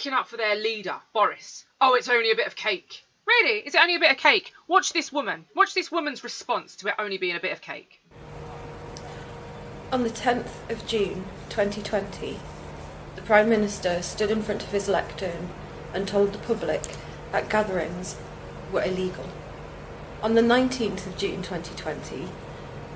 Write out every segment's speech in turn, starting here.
sticking up for their leader, Boris. Oh, it's only a bit of cake. Really? Is it only a bit of cake? Watch this woman. Watch this woman's response to it only being a bit of cake. On the 10th of June 2020, the Prime Minister stood in front of his lectern and told the public that gatherings were illegal. On the 19th of June 2020,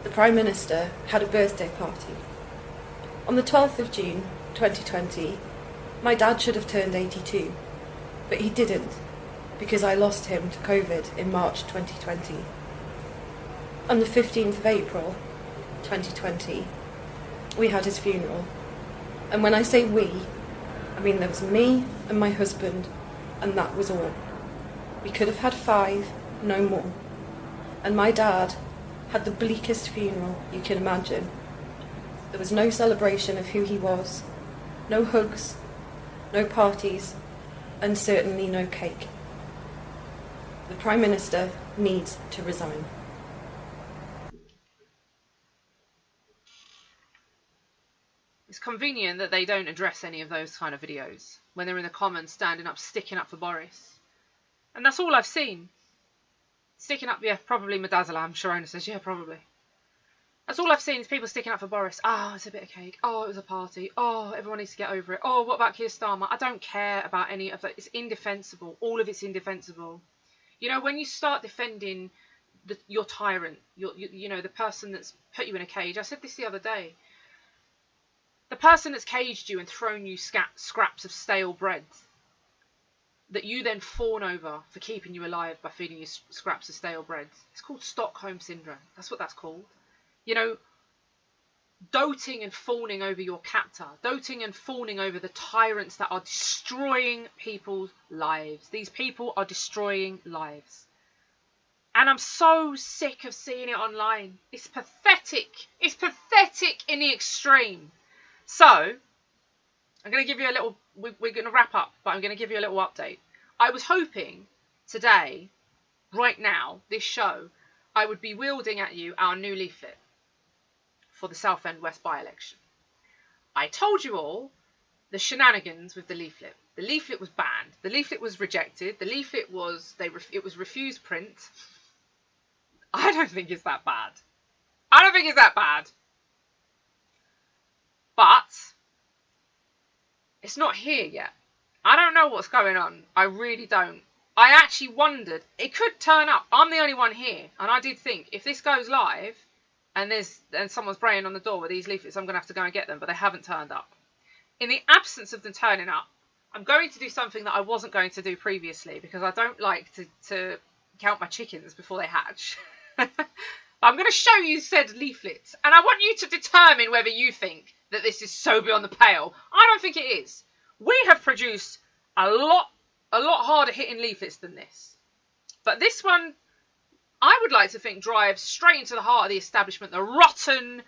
the Prime Minister had a birthday party. On the 12th of June 2020, my dad should have turned 82, but he didn't, because I lost him to COVID in March 2020. On the 15th of April 2020, we had his funeral. And when I say we, I mean there was me and my husband, and that was all. We could have had 5, no more. And my dad had the bleakest funeral you can imagine. There was no celebration of who he was, no hugs, no parties, and certainly no cake. The Prime Minister needs to resign. It's convenient that they don't address any of those kind of videos when they're in the Commons standing up, sticking up for Boris. And that's all I've seen. Sticking up, yeah, probably Midazolam, Sharona says, yeah, probably. That's all I've seen is people sticking up for Boris. Oh, it's a bit of cake. Oh, it was a party. Oh, everyone needs to get over it. Oh, what about Keir Starmer? I don't care about any of that. It's indefensible. All of it's indefensible. You know, when you start defending your tyrant, you know, the person that's put you in a cage. I said this the other day. The person that's caged you and thrown you scraps of stale bread that you then fawn over for keeping you alive by feeding you scraps of stale bread. It's called Stockholm Syndrome. That's what that's called. You know, doting and fawning over your captor, doting and fawning over the tyrants that are destroying people's lives. These people are destroying lives. And I'm so sick of seeing it online. It's pathetic. It's pathetic in the extreme. So, I'm going to give you a little, we're going to wrap up, but I'm going to give you a little update. I was hoping today, right now, this show, I would be wielding at you our new leaflet for the Southend West by-election. I told you all the shenanigans with the leaflet. The leaflet was banned. The leaflet was rejected. The leaflet was, it was refused print. I don't think it's that bad. I don't think it's that bad. But it's not here yet. I don't know what's going on. I really don't. I actually wondered. It could turn up. I'm the only one here. And I did think, if this goes live and someone's braying on the door with these leaflets, I'm going to have to go and get them. But they haven't turned up. In the absence of them turning up, I'm going to do something that I wasn't going to do previously, because I don't like to count my chickens before they hatch. But I'm going to show you said leaflets. And I want you to determine whether you think that this is so beyond the pale. I don't think it is. We have produced a lot harder hitting leaflets than this. But this one, I would like to think, drives straight into the heart of the establishment, the rotten,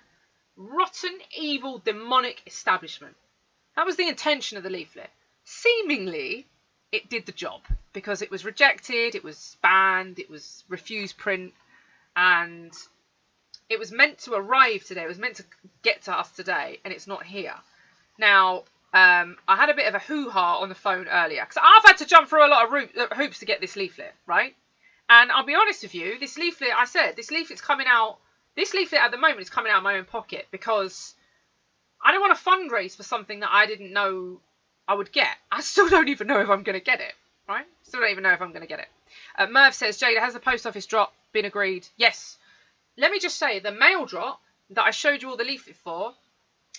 evil, demonic establishment. That was the intention of the leaflet. Seemingly, it did the job, because it was rejected, it was banned, it was refused print, and it was meant to arrive today. It was meant to get to us today, and it's not here. Now, I had a bit of a hoo-ha on the phone earlier, because I've had to jump through a lot of hoops to get this leaflet, right? And I'll be honest with you, this leaflet, I said, this leaflet's coming out, this leaflet at the moment is coming out of my own pocket, because I don't want to fundraise for something that I didn't know I would get. I still don't even know if I'm going to get it, right? Still don't even know if I'm going to get it. Merv says, Jayda, has the post office drop been agreed? Yes. Let me just say, the mail drop that I showed you all the leaflet for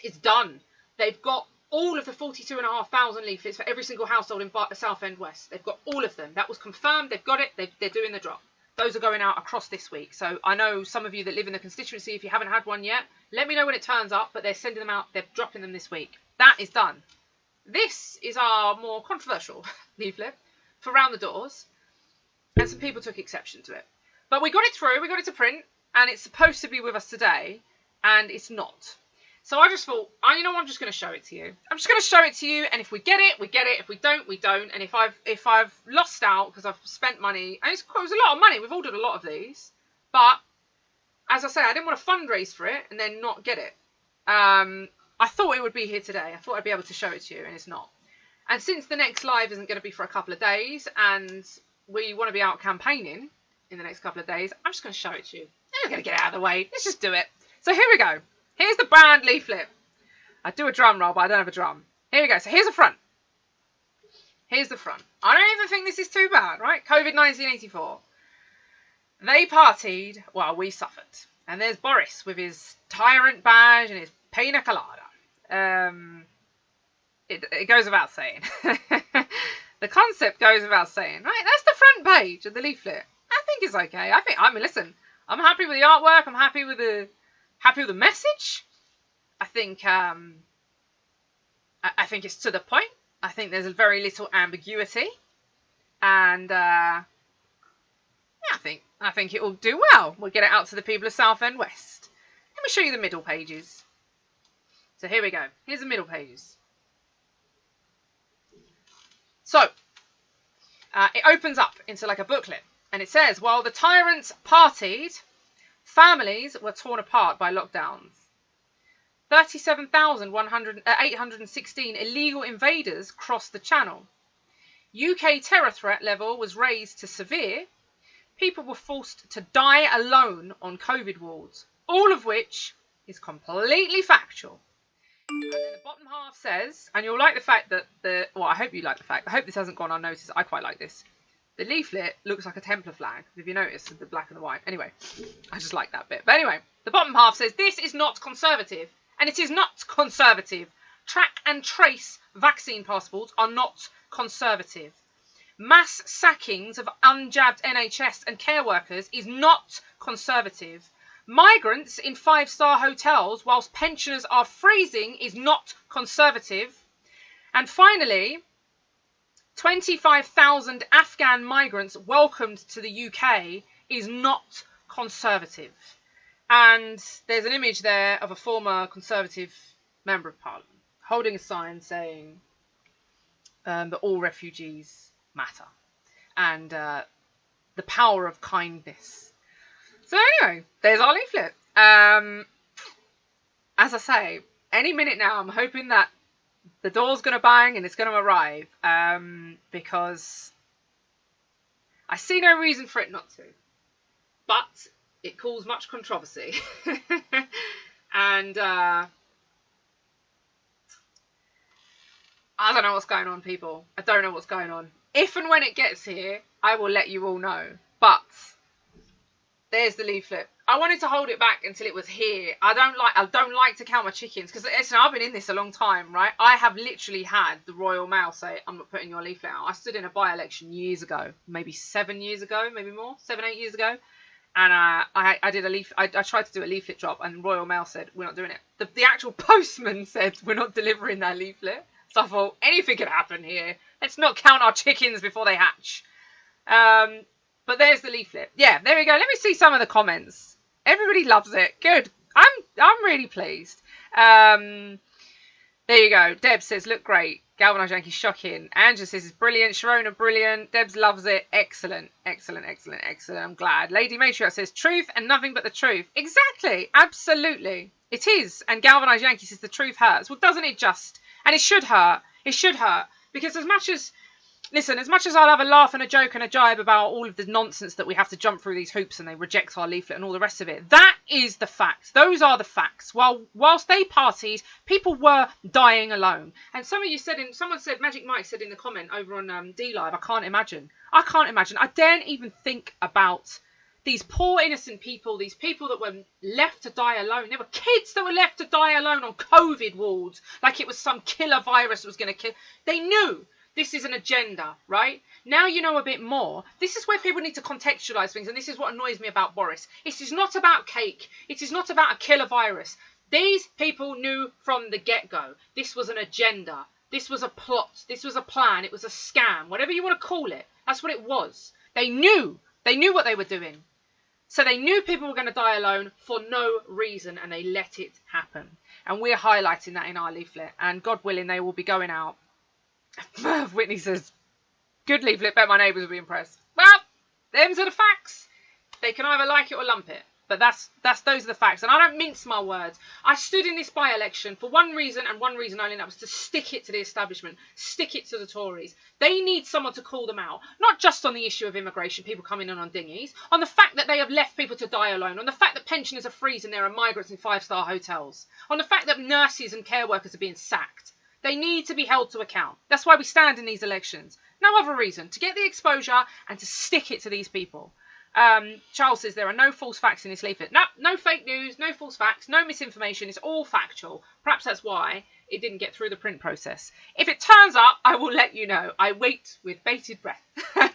is done. They've got all of the 42,500 leaflets for every single household in Southend West. They've got all of them. That was confirmed. They've got it. They're doing the drop. Those are going out across this week. So I know some of you that live in the constituency, if you haven't had one yet, let me know when it turns up. But they're sending them out. They're dropping them this week. That is done. This is our more controversial leaflet for Round the Doors. And some people took exception to it. But we got it through. We got it to print. And it's supposed to be with us today. And it's not. So I just thought, you know what, I'm just going to show it to you. I'm just going to show it to you, and if we get it, we get it. If we don't, we don't. And if I've lost out because I've spent money, and it was a lot of money. We've ordered a lot of these, but as I say, I didn't want to fundraise for it and then not get it. I thought it would be here today. I thought I'd be able to show it to you, and it's not. And since the next live isn't going to be for a couple of days, and we want to be out campaigning in the next couple of days, I'm just going to show it to you. I'm going to get it out of the way. Let's just do it. So here we go. Here's the brand leaflet. I do a drum roll, but I don't have a drum. Here we go. So here's the front. Here's the front. I don't even think this is too bad, right? COVID 1984. They partied while we suffered. And there's Boris with his tyrant badge and his pina colada. It goes without saying. The concept goes without saying, right? That's the front page of the leaflet. I think it's okay. I mean, listen, I'm happy with the artwork. I'm happy with the message. I think it's to the point. I think there's very little ambiguity, and I think it will do well. We'll get it out to the people of Southend West. Let me show you the middle pages. So here we go. Here's the middle pages. So it opens up into like a booklet, and it says, while the tyrants partied, families were torn apart by lockdowns. 37,816 illegal invaders crossed the channel. UK terror threat level was raised to severe. People were forced to die alone on COVID wards, all of which is completely factual. And then the bottom half says, and you'll like the fact that I hope you like the fact, I hope this hasn't gone unnoticed, I quite like this. The leaflet looks like a Templar flag, if you notice, the black and the white. Anyway, I just like that bit. But anyway, the bottom half says, this is not conservative. And it is not conservative. Track and trace vaccine passports are not conservative. Mass sackings of unjabbed NHS and care workers is not conservative. Migrants in 5-star hotels whilst pensioners are freezing is not conservative. And finally, 25,000 Afghan migrants welcomed to the UK is not conservative. And there's an image there of a former Conservative Member of Parliament holding a sign saying that all refugees matter and the power of kindness. So anyway, there's our leaflet. As I say, any minute now I'm hoping that the door's going to bang and it's going to arrive because I see no reason for it not to. But it caused much controversy. And I don't know what's going on, people. I don't know what's going on. If and when it gets here, I will let you all know. But there's the leaflet. I wanted to hold it back until it was here. I don't like to count my chickens because listen, I've been in this a long time, right? I have literally had the Royal Mail say, I'm not putting your leaflet out. I stood in a by-election years ago, maybe 7 years ago, maybe more, 7-8 years ago. And I did I tried to do a leaflet drop, and Royal Mail said, we're not doing it. The actual postman said, we're not delivering that leaflet. So I thought, anything could happen here. Let's not count our chickens before they hatch. But there's the leaflet. Yeah, there we go. Let me see some of the comments. Everybody loves it. Good. I'm really pleased. There you go. Deb says, look great. Galvanised Yankee, shocking. Angela says, it's brilliant. Sharona, brilliant. Debs loves it. Excellent. Excellent, excellent, excellent. I'm glad. Lady Matriarch says, truth and nothing but the truth. Exactly. Absolutely. It is. And Galvanised Yankee says, the truth hurts. Well, doesn't it just? And it should hurt. It should hurt. Because as much as I'll have a laugh and a joke and a jibe about all of the nonsense that we have to jump through these hoops and they reject our leaflet and all the rest of it, that is the facts. Those are the facts. Whilst they partied, people were dying alone. And someone said, Magic Mike said in the comment over on D-Live, I can't imagine. I daren't even think about these poor innocent people, these people that were left to die alone. There were kids that were left to die alone on COVID wards, like it was some killer virus that was going to kill. They knew. This is an agenda, right? Now you know a bit more. This is where people need to contextualise things, and this is what annoys me about Boris. It is not about cake. It is not about a killer virus. These people knew from the get-go. This was an agenda. This was a plot. This was a plan. It was a scam. Whatever you want to call it. That's what it was. They knew. They knew what they were doing. So they knew people were going to die alone for no reason, and they let it happen. And we're highlighting that in our leaflet. And God willing, they will be going out. Whitney says, good leaflet, bet my neighbours will be impressed. Well, them's are the facts. They can either like it or lump it. But those are the facts, and I don't mince my words. I stood in this by-election for one reason and one reason only, and that was to stick it to the establishment, stick it to the Tories. They need someone to call them out, not just on the issue of immigration, people coming in on dinghies, on the fact that they have left people to die alone, on the fact that pensioners are freezing there and migrants in 5-star hotels, on the fact that nurses and care workers are being sacked. They need to be held to account. That's why we stand in these elections. No other reason. To get the exposure and to stick it to these people. Charles says there are no false facts in this leaflet. No fake news, no false facts, no misinformation. It's all factual. Perhaps that's why it didn't get through the print process. If it turns up, I will let you know. I wait with bated breath. I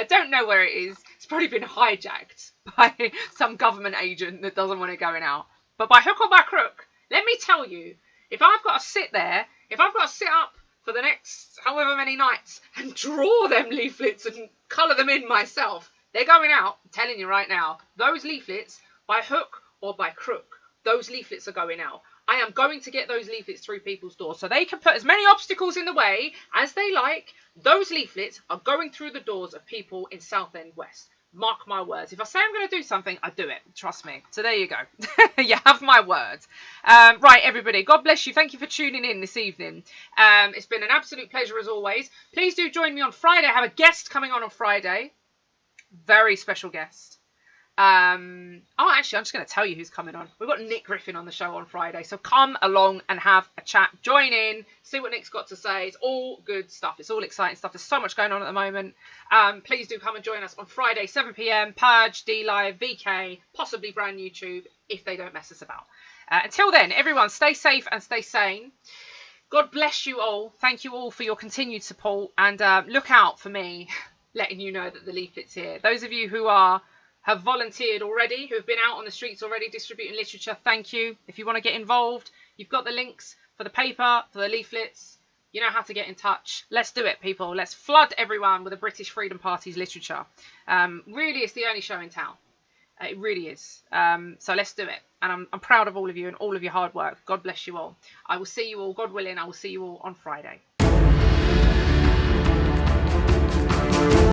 don't know where it is. It's probably been hijacked by some government agent that doesn't want it going out. But by hook or by crook, let me tell you, if I've got to sit there, if I've got to sit up for the next however many nights and draw them leaflets and colour them in myself, they're going out. I'm telling you right now, those leaflets, by hook or by crook, those leaflets are going out. I am going to get those leaflets through people's doors so they can put as many obstacles in the way as they like. Those leaflets are going through the doors of people in Southend West. Mark my words. If I say I'm going to do something, I do it. Trust me. So there you go. You have my word. Right, everybody. God bless you. Thank you for tuning in this evening. It's been an absolute pleasure as always. Please do join me on Friday. I have a guest coming on Friday. Very special guest. Actually, I'm just going to tell you who's coming on. We've got Nick Griffin on the show on Friday. So come along and have a chat. Join in. See what Nick's got to say. It's all good stuff. It's all exciting stuff. There's so much going on at the moment. Please do come and join us on Friday, 7 p.m. Purge, D-Live, VK, possibly brand YouTube, if they don't mess us about. Until then, everyone, stay safe and stay sane. God bless you all. Thank you all for your continued support. And look out for me letting you know that the leaflet's here. Those of you who have volunteered already, who have been out on the streets already distributing literature, thank you. If you want to get involved, you've got the links for the paper, for the leaflets. You know how to get in touch. Let's do it, people. Let's flood everyone with the British Freedom Party's literature. Really, it's the only show in town. It really is. So let's do it. And I'm proud of all of you and all of your hard work. God bless you all. I will see you all, God willing, I will see you all on Friday.